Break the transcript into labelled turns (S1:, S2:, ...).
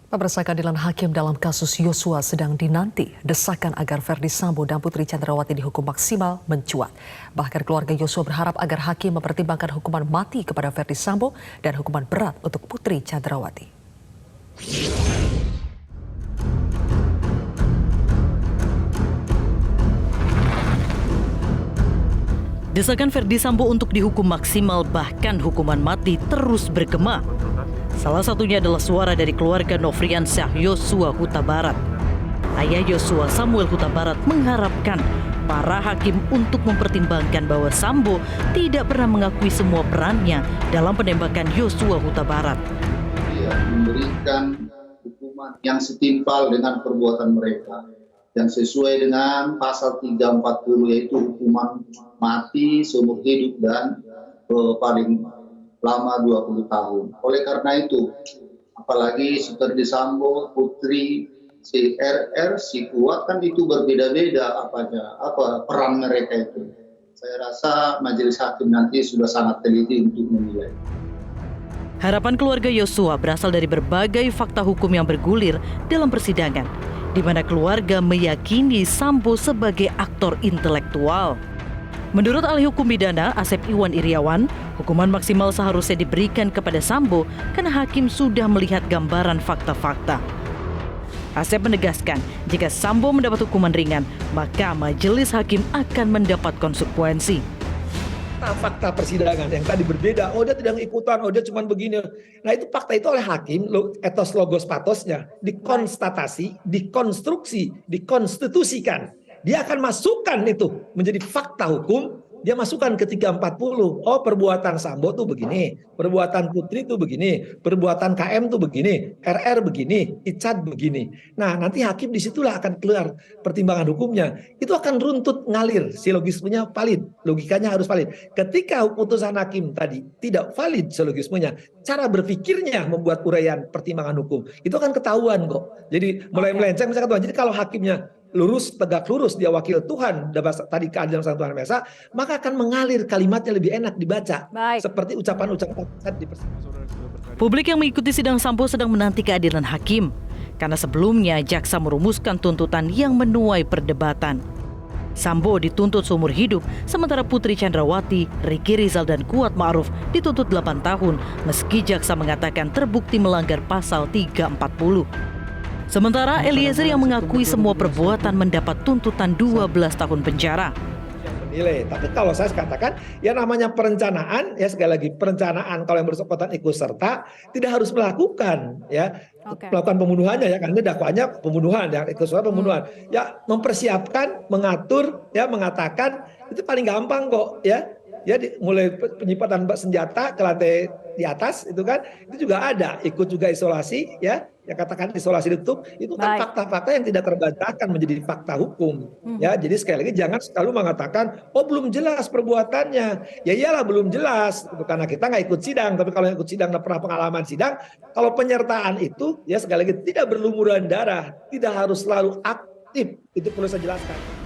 S1: Pemirsa, keadilan hakim dalam kasus Yosua sedang dinanti. Desakan agar Verdi Sambo dan Putri Chandrawati dihukum maksimal mencuat. Bahkan keluarga Yosua berharap agar hakim mempertimbangkan hukuman mati kepada Verdi Sambo dan hukuman berat untuk Putri Chandrawati.
S2: Desakan Verdi Sambo untuk dihukum maksimal bahkan hukuman mati terus bergema. Salah satunya adalah suara dari keluarga Nofriansyah Yosua Huta Barat. Ayah Yosua, Samuel Huta Barat, mengharapkan para hakim untuk mempertimbangkan bahwa Sambo tidak pernah mengakui semua perannya dalam penembakan Yosua Huta Barat.
S3: Dia memberikan hukuman yang setimpal dengan perbuatan mereka, yang sesuai dengan pasal 340, yaitu hukuman mati seumur hidup dan paling lama 20 tahun. Oleh karena itu, apalagi Verdi Sambo, Putri, si RR, si Kuat, kan itu berbeda-beda peran mereka itu. Saya rasa majelis hakim nanti sudah sangat teliti untuk menilai.
S2: Harapan keluarga Yosua berasal dari berbagai fakta hukum yang bergulir dalam persidangan, di mana keluarga meyakini Sambo sebagai aktor intelektual. Menurut ahli hukum pidana Asep Iwan Iriawan, hukuman maksimal seharusnya diberikan kepada Sambo karena hakim sudah melihat gambaran fakta-fakta. Asep menegaskan, jika Sambo mendapat hukuman ringan, maka majelis hakim akan mendapat konsekuensi.
S4: Fakta persidangan yang tadi berbeda, dia tidak ikutan, dia cuma begini. Nah, itu fakta itu oleh hakim, etos logos patosnya, dikonstatasi, dikonstruksi, dikonstitusikan. Dia akan masukkan itu menjadi fakta hukum. Dia masukkan ke 340. Perbuatan Sambo tuh begini, perbuatan Putri tuh begini, perbuatan KM tuh begini, RR begini, Icat begini. Nah, nanti hakim disitulah akan keluar pertimbangan hukumnya. Itu akan runtut ngalir, silogismenya valid, logikanya harus valid. Ketika putusan hakim tadi tidak valid silogismenya, cara berpikirnya membuat uraian pertimbangan hukum itu akan ketahuan kok. Jadi mulai melenceng misalkan Tuhan. Jadi kalau hakimnya lurus, tegak lurus, dia wakil Tuhan, tadi keadilan sang Tuhan Maha Esa, maka akan mengalir kalimatnya lebih enak dibaca. Seperti ucapan-ucapan di persidangan.
S2: Publik yang mengikuti sidang Sambo sedang menanti keadilan hakim, karena sebelumnya jaksa merumuskan tuntutan yang menuai perdebatan. Sambo dituntut seumur hidup, sementara Putri Chandrawati, Ricky Rizal, dan Kuat Ma'ruf dituntut 8 tahun, meski jaksa mengatakan terbukti melanggar pasal 340. Sementara Eliezer yang mengakui semua perbuatan mendapat tuntutan 12 tahun penjara.
S4: Menilai. Tapi kalau saya katakan, ya namanya perencanaan, ya sekali lagi perencanaan kalau yang bersangkutan ikut serta tidak harus melakukan, ya melakukan pembunuhannya, ya karena dakwaannya pembunuhan, ya ikut serta pembunuhan. Ya mempersiapkan, mengatur, ya mengatakan itu paling gampang kok, ya. Ya mulai penyimpanan senjata ke lantai di atas itu kan itu juga ada, ikut juga isolasi, ya yang katakan isolasi ditutup itu kan fakta-fakta yang tidak terbantahkan menjadi fakta hukum. Ya jadi sekali lagi jangan selalu mengatakan belum jelas perbuatannya. Ya iyalah belum jelas itu karena kita nggak ikut sidang, tapi kalau ikut sidang dan pernah pengalaman sidang, kalau penyertaan itu ya sekali lagi tidak berlumuran darah, tidak harus selalu aktif, itu perlu saya jelaskan.